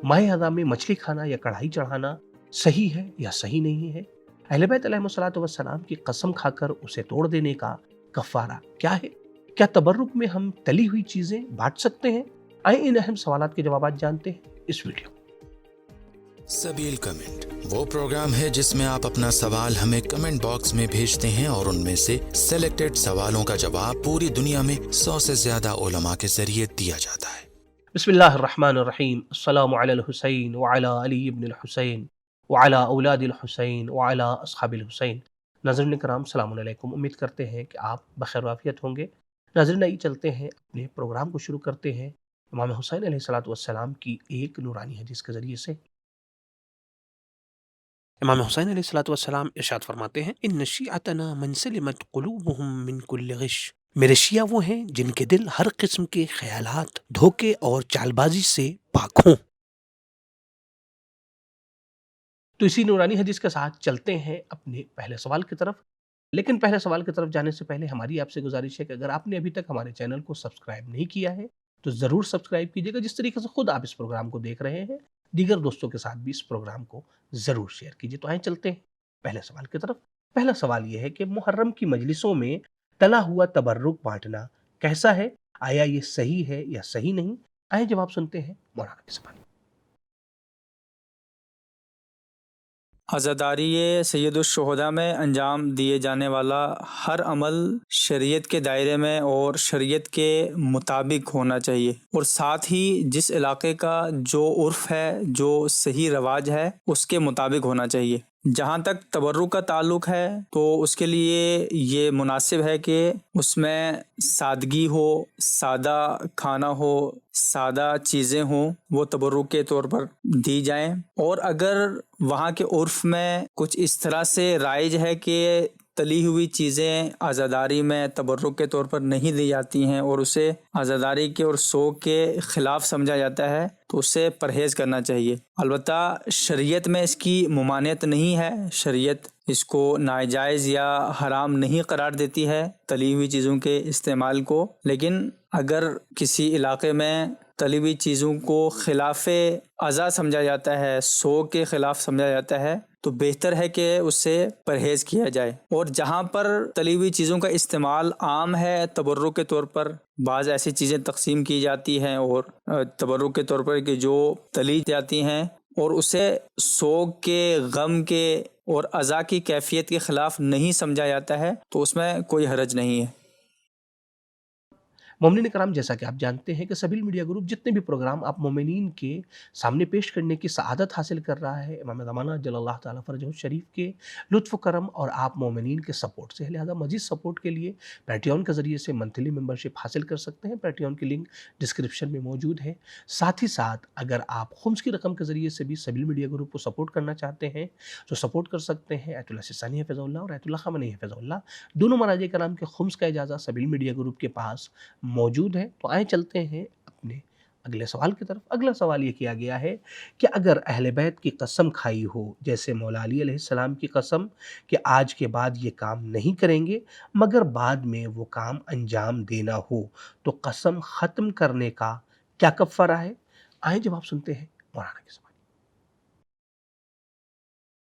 माह हज़ा में मछली खाना या कढ़ाई चढ़ाना सही है या सही नहीं है? अहले बैत अलैहिस्सलातु वस्सलाम की कसम खाकर उसे तोड़ देने का कफ़ारा क्या है? क्या तबर्रुक में हम तली हुई चीज़ें बाँट सकते हैं? आइए इन अहम सवालात के जवाबात जानते हैं इस वीडियो में। सबील कमेंट वो प्रोग्राम है जिसमें आप अपना सवाल हमें कमेंट बॉक्स में भेजते हैं और उनमें से सेलेक्टेड सवालों का जवाब पूरी दुनिया में 100 से ज्यादा उलमा के जरिए दिया जाता है। बिस्मिल्लाहिर्रहमानिर्रहीम। अस्सलामु अलल हुसैन व अला अली इब्न हुसैन व अला औलादिल हुसैन व अला अस्हाबिल हुसैन। नाज़रीन किराम सलाम अलैकुम। उम्मीद करते हैं कि आप बखैर वाफियत होंगे। नाज़रीन आइए चलते हैं अपने प्रोग्राम को शुरू करते हैं इमाम हुसैन अलैहिस्सलातु वस्सलाम की एक नूरानी हदीस के ज़रिए से। इमाम हुसैन अलैहिस्सलातु वस्सलाम इरशाद फरमाते हैं, इन्न शिअतना मन सलिमत कुलूबुहुम मिन कुल्लि गिश। मेरे शिया वो हैं जिनके दिल हर किस्म के ख्यालात, धोखे और चालबाजी से पाक हों। तो इसी नूरानी हदीस के साथ चलते हैं अपने पहले सवाल की तरफ। लेकिन पहले सवाल की तरफ जाने से पहले हमारी आपसे गुजारिश है कि अगर आपने अभी तक हमारे चैनल को सब्सक्राइब नहीं किया है तो ज़रूर सब्सक्राइब कीजिएगा। जिस तरीके से खुद आप इस प्रोग्राम को देख रहे हैं, दीगर दोस्तों के साथ भी इस प्रोग्राम को ज़रूर शेयर कीजिए। तो आइए चलते हैं पहले सवाल की तरफ। पहला सवाल ये है कि मुहर्रम की मजलिसों में तला हुआ तबर्रुक बाँटना कैसा है? आया ये सही है या सही नहीं? आइए जवाब सुनते हैं मौलाना की ज़बानी। अज़ादारी सैयदुश्शुहदा में अंजाम दिए जाने वाला हर अमल शरीयत के दायरे में और शरीयत के मुताबिक होना चाहिए, और साथ ही जिस इलाके का जो उर्फ़ है, जो सही रवाज है, उसके मुताबिक होना चाहिए। जहाँ तक तबर्रुक का ताल्लुक़ है तो उसके लिए ये मुनासिब है कि उसमें सादगी हो, सादा खाना हो, सादा चीज़ें हों, वो तबर्रुक के तौर पर दी जाएं। और अगर वहाँ के उर्फ़ में कुछ इस तरह से राइज है कि तली हुई चीज़ें आज़ादारी में तबर्रुक के तौर पर नहीं दी जाती हैं और उसे आज़ादारी के और शौक़ के ख़िलाफ़ समझा जाता है, तो उससे परहेज़ करना चाहिए। अलबत्ता शरीयत में इसकी मुमानियत नहीं है, शरीयत इसको नाजायज़ या हराम नहीं करार देती है तली हुई चीज़ों के इस्तेमाल को। लेकिन अगर किसी इलाके में तली हुई चीज़ों को ख़िलाफ़े अज़ा समझा जाता है, शौक़ के ख़िलाफ़ समझा जाता है, तो बेहतर है कि उससे परहेज़ किया जाए। और जहाँ पर तली हुई चीज़ों का इस्तेमाल आम है, तबर्रुक के तौर पर बाज़ ऐसी चीज़ें तक़सीम की जाती हैं और तबर्रुक के तौर पर कि जो तली जाती हैं और उसे शौक़ के, गम के और अज़ा की कैफ़ियत के ख़िलाफ़ नहीं समझा जाता है, तो उसमें कोई हरज नहीं है। मोमिनीन कराम, जैसा कि आप जानते हैं कि सबील मीडिया ग्रुप जितने भी प्रोग्राम आप मोमिनीन के सामने पेश करने की सआदत हासिल कर रहा है, इमाम ज़माना जल्लल्लाहु ताला फ़रजहु शरीफ के लुत्फ़ करम और आप मोमिनीन के सपोर्ट से, लिहाजा मज़ीद सपोर्ट के लिए पैट्रियन के ज़रिए से मंथली मेंबरशिप हासिल कर सकते हैं। पैट्रियन की लिंक डिस्क्रिप्शन में मौजूद है। साथ ही साथ अगर आप खुम्स की रकम के ज़रिए से भी सबील मीडिया ग्रुप को सपोर्ट करना चाहते हैं तो सपोर्ट कर सकते हैं। आयतुल्लाह सिस्तानी हफ़िज़हुल्लाह और आयतुल्लाह ख़ामेनी हफ़िज़हुल्लाह दोनों मराजे कराम के खुम्स का इजाज़ा सबील मीडिया ग्रुप के पास मौजूद है। तो आइए चलते हैं अपने अगले सवाल की तरफ। अगला सवाल ये किया गया है कि अगर अहले बैत की कसम खाई हो, जैसे मौला अली अलैहिस्सलाम की कसम कि आज के बाद ये काम नहीं करेंगे, मगर बाद में वो काम अंजाम देना हो, तो कसम ख़त्म करने का क्या कफ़ारा है? आइए जवाब सुनते हैं मौलाना की ज़बानी।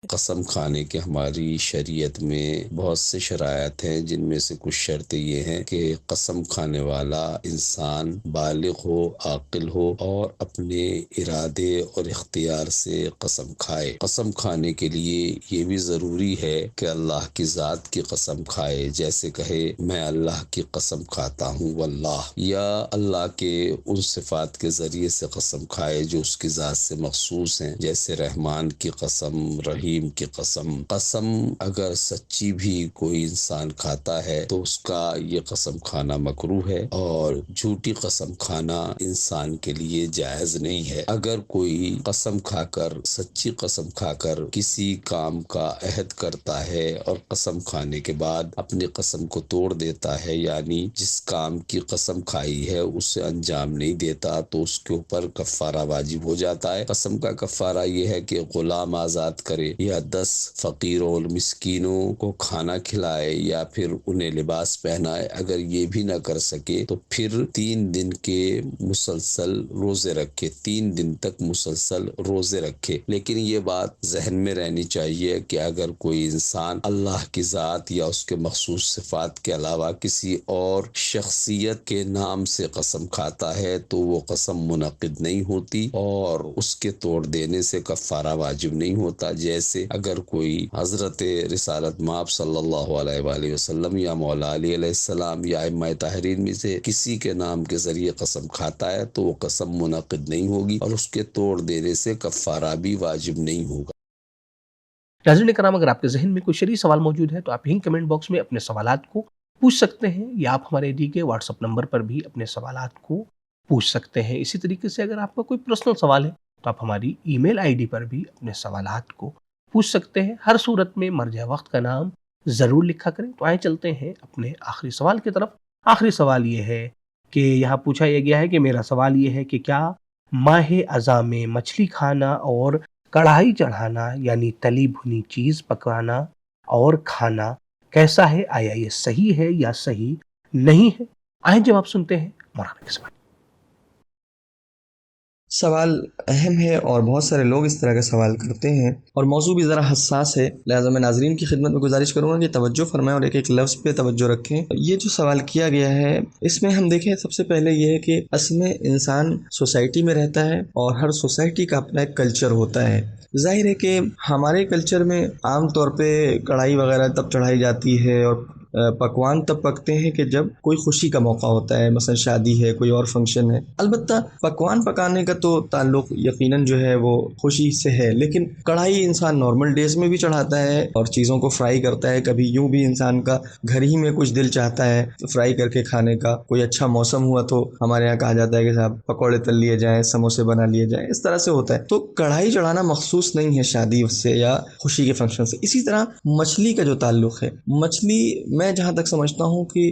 कसम खाने के हमारी शरीयत में बहुत से शरायत हैं, जिनमें से कुछ शर्तें ये हैं कि कसम खाने वाला इंसान बालिग हो, आकिल हो और अपने इरादे और इख्तियार से कसम खाए। कसम खाने के लिए ये भी ज़रूरी है कि अल्लाह की ज़ात की कसम खाए, जैसे कहे मैं अल्लाह की कसम खाता हूँ वल्लाह, या अल्लाह के उन सिफ़ात के ज़रिए से कसम खाए जो उसकी ज़ात से मखसूस हैं, जैसे रहमान की कसम, रहीम की कसम। कसम अगर सच्ची भी कोई इंसान खाता है तो उसका ये कसम खाना मकरूह है, और झूठी कसम खाना इंसान के लिए जायज़ नहीं है। अगर कोई कसम खाकर, सच्ची कसम खाकर किसी काम का अहद करता है और कसम खाने के बाद अपनी कसम को तोड़ देता है, यानी जिस काम की कसम खाई है उसे अंजाम नहीं देता, तो उसके ऊपर कफ़ारा वाजिब हो जाता है। कसम का कफ़ारा ये है कि गुलाम आज़ाद करे یا 10 فقیروں اور مسکینوں کو کھانا کھلائے یا پھر انہیں لباس پہنائے، اگر یہ بھی نہ کر سکے تو پھر 3 دن کے مسلسل روزے رکھے، 3 دن تک مسلسل روزے رکھے۔ لیکن یہ بات ذہن میں رہنی چاہیے کہ اگر کوئی انسان اللہ کی ذات یا اس کے مخصوص صفات کے علاوہ کسی اور شخصیت کے نام سے قسم کھاتا ہے تو وہ قسم منعقد نہیں ہوتی اور اس کے توڑ دینے سے کفارہ واجب نہیں ہوتا۔ جیسے اگر کوئی حضرت رسالت مآب صلی اللہ علیہ وآلہ وسلم یا مولا علی علیہ السلام یا ائمہ طاہرین میں سے کسی کے نام کے ذریعے قسم کھاتا ہے تو وہ قسم منعقد نہیں ہوگی اور اس کے توڑ دینے سے کفارہ بھی واجب نہیں ہوگا۔ ناظرین کرام، اگر آپ کے ذہن میں کوئی شرعی سوال موجود ہے تو آپ یہیں کمنٹ باکس میں اپنے سوالات کو پوچھ سکتے ہیں، یا آپ ہمارے دی گئے واٹس ایپ نمبر پر بھی اپنے سوالات کو پوچھ سکتے ہیں۔ اسی طریقے سے اگر آپ کا کوئی پرسنل سوال ہے تو آپ ہماری ای میل آئی ڈی پر بھی اپنے سوالات کو پوچھ سکتے ہیں۔ ہر صورت میں مرجع وقت کا نام ضرور لکھا کریں۔ تو آئیں چلتے ہیں اپنے آخری سوال کی طرف۔ آخری سوال یہ ہے کہ یہاں پوچھا یہ گیا ہے کہ میرا سوال یہ ہے کہ کیا ماہ اذا میں مچھلی کھانا اور کڑھائی چڑھانا یعنی تلی بھنی چیز پکانا اور کھانا کیسا ہے؟ آیا یہ صحیح ہے یا صحیح نہیں ہے؟ آئیں جواب سنتے ہیں مولانا کے سوال۔ سوال اہم ہے اور بہت سارے لوگ اس طرح کا سوال کرتے ہیں اور موضوع بھی ذرا حساس ہے، لہٰذا میں ناظرین کی خدمت میں گزارش کروں گا کہ توجہ فرمائیں اور ایک ایک لفظ پہ توجہ رکھیں۔ یہ جو سوال کیا گیا ہے اس میں ہم دیکھیں، سب سے پہلے یہ ہے کہ اصل میں انسان سوسائٹی میں رہتا ہے اور ہر سوسائٹی کا اپنا ایک کلچر ہوتا ہے۔ ظاہر ہے کہ ہمارے کلچر میں عام طور پہ کڑھائی وغیرہ تب چڑھائی جاتی ہے اور پکوان تب پکتے ہیں کہ جب کوئی خوشی کا موقع ہوتا ہے، مثلا شادی ہے، کوئی اور فنکشن ہے۔ البتہ پکوان پکانے کا تو تعلق یقیناً جو ہے وہ خوشی سے ہے، لیکن کڑھائی انسان نارمل ڈیز میں بھی چڑھاتا ہے اور چیزوں کو فرائی کرتا ہے۔ کبھی یوں بھی انسان کا گھر ہی میں کچھ دل چاہتا ہے فرائی کر کے کھانے کا، کوئی اچھا موسم ہوا تو ہمارے یہاں کہا جاتا ہے کہ صاحب پکوڑے تل لیے جائیں، سموسے بنا لیے جائیں، اس طرح سے ہوتا ہے۔ تو کڑھائی چڑھانا مخصوص نہیں ہے شادی سے یا خوشی کے فنکشن سے۔ اسی طرح مچھلی کا جو تعلق ہے، مچھلی میں جہاں تک سمجھتا ہوں کہ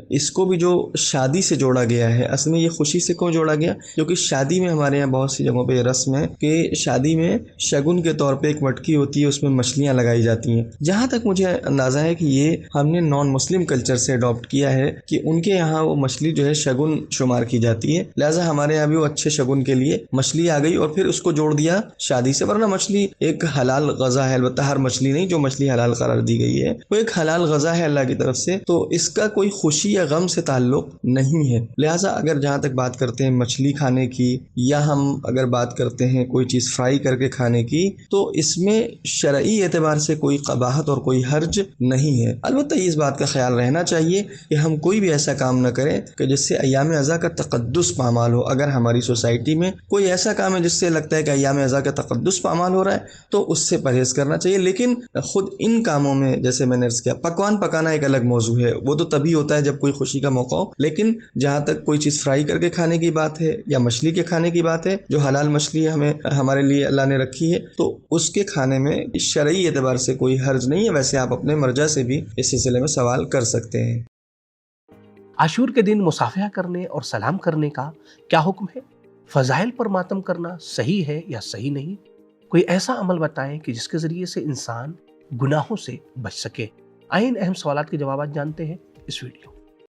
اس کو بھی جو شادی سے جوڑا گیا ہے، اصل میں یہ خوشی سے کیوں جوڑا گیا؟ کیونکہ شادی میں ہمارے یہاں بہت سی جگہوں پہ یہ رسم ہے کہ شادی میں شگن کے طور پہ ایک مٹکی ہوتی ہے، اس میں مچھلیاں لگائی جاتی ہیں۔ جہاں تک مجھے اندازہ ہے کہ یہ ہم نے نان مسلم کلچر سے اڈاپٹ کیا ہے کہ ان کے یہاں وہ مچھلی جو ہے شگن شمار کی جاتی ہے، لہٰذا ہمارے یہاں بھی وہ اچھے شگن کے لیے مچھلی آ گئی اور پھر اس کو جوڑ دیا شادی سے۔ ورنہ مچھلی ایک حلال غذا ہے، البتہ ہر مچھلی نہیں، جو مچھلی حلال قرار دی گئی ہے وہ ایک حلال غذا ہے اللہ کی طرف سے، تو اس کا کوئی خوشی یا غم سے تعلق نہیں ہے۔ لہٰذا اگر جہاں تک بات کرتے ہیں مچھلی کھانے کی یا ہم اگر بات کرتے ہیں کوئی چیز فرائی کر کے کھانے کی، تو اس میں شرعی اعتبار سے کوئی قباحت اور کوئی حرج نہیں ہے۔ البتہ اس بات کا خیال رہنا چاہیے کہ ہم کوئی بھی ایسا کام نہ کریں کہ جس سے ایام اذا کا تقدس پامال ہو۔ اگر ہماری سوسائٹی میں کوئی ایسا کام ہے جس سے لگتا ہے کہ ایام اذا کا تقدس پامال ہو رہا ہے تو اس سے پرہیز کرنا چاہیے، لیکن خود ان کاموں میں جیسے میں نے عرض کیا پکوان پکانا ایک الگ موضوع ہے، وہ تو تبھی ہوتا ہے جب کوئی خوشی کا موقع ہو، لیکن جہاں تک کوئی چیز فرائی کر کے کھانے کی بات ہے یا مچھلی کے کھانے کی بات ہے، جو حلال مچھلی ہمارے لیے اللہ نے رکھی ہے، تو اس کے کھانے میں شرعی اعتبار سے کوئی حرج نہیں ہے۔ ویسے آپ اپنے مرجع سے بھی اس سلسلے میں سوال کر سکتے ہیں۔ عاشور کے دن مصافحہ کرنے اور سلام کرنے کا کیا حکم ہے؟ فضائل پر ماتم کرنا صحیح ہے یا صحیح نہیں؟ کوئی ایسا عمل بتائیں کہ جس کے ذریعے سے انسان گناہوں سے بچ سکے۔ آئیں اہم سوالات کے جوابات جانتے ہیں اس ویڈیو